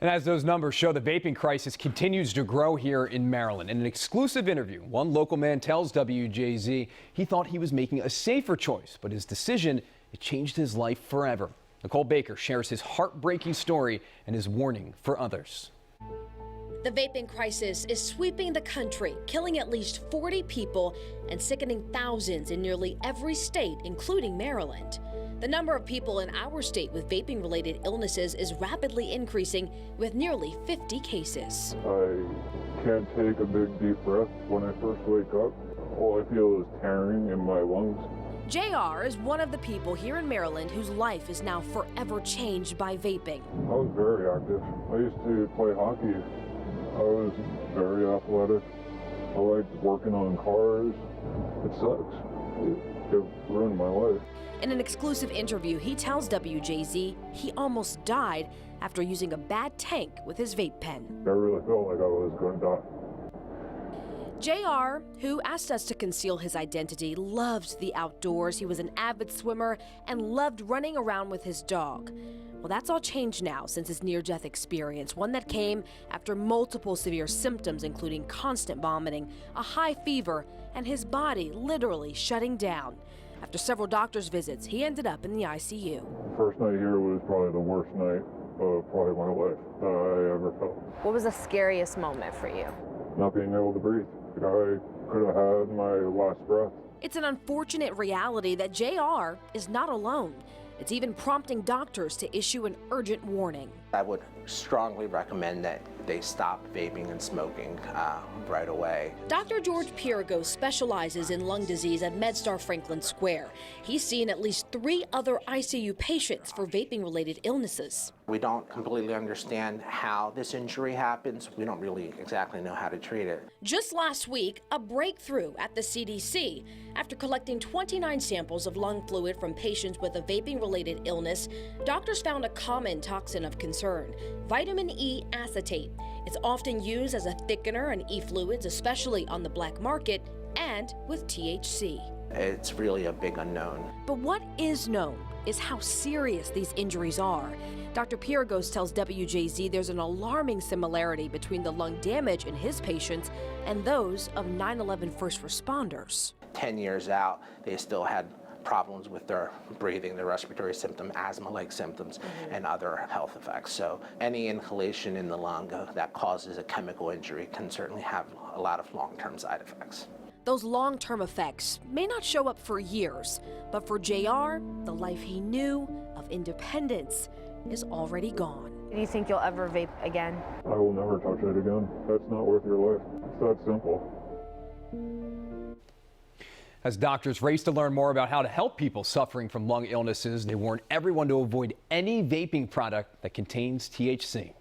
And as those numbers show, the vaping crisis continues to grow here in Maryland. In an exclusive interview, one local man tells WJZ he thought he was making a safer choice, but his decision, it changed his life forever. Nicole Baker shares his heartbreaking story and his warning for others. The vaping crisis is sweeping the country, killing at least 40 people and sickening thousands in nearly every state, including Maryland. The number of people in our state with vaping-related illnesses is rapidly increasing, with nearly 50 cases. I can't take a big deep breath when I first wake up. All I feel is tearing in my lungs. JR is one of the people here in Maryland whose life is now forever changed by vaping. I was very active. I used to play hockey. I was very athletic. I liked working on cars. It sucks. It ruined my life. In an exclusive interview, he tells WJZ he almost died after using a bad tank with his vape pen. I really felt like I was going to die. JR, who asked us to conceal his identity, loved the outdoors. He was an avid swimmer and loved running around with his dog. Well, that's all changed now since his near-death experience, one that came after multiple severe symptoms, including constant vomiting, a high fever, and his body literally shutting down. After several doctor's visits, he ended up in the ICU. The first night here was probably the worst night of probably my life that I ever felt. What was the scariest moment for you? Not being able to breathe. I could have had my last breath. It's an unfortunate reality that JR is not alone. It's even prompting doctors to issue an urgent warning. I would strongly recommend that they stop vaping and smoking right away. Dr. George Piragos specializes in lung disease at MedStar Franklin Square. He's seen at least 3 other ICU patients for vaping-related illnesses. We don't completely understand how this injury happens. We don't really exactly know how to treat it. Just last week, a breakthrough at the CDC. After collecting 29 samples of lung fluid from patients with a vaping-related illness, doctors found a common toxin of concern, vitamin E acetate. It's often used as a thickener in e-fluids, especially on the black market, and with THC. It's really a big unknown. But what is known is how serious these injuries are. Dr. Piragos tells WJZ there's an alarming similarity between the lung damage in his patients and those of 9/11 first responders. 10 years out, they still had problems with their breathing, their respiratory symptom, asthma-like symptoms, and other health effects. So any inhalation in the lung that causes a chemical injury can certainly have a lot of long-term side effects. Those long-term effects may not show up for years, but for JR, the life he knew of independence is already gone. Do you think you'll ever vape again? I will never touch it again. That's not worth your life. It's that simple. As doctors race to learn more about how to help people suffering from lung illnesses, they warn everyone to avoid any vaping product that contains THC.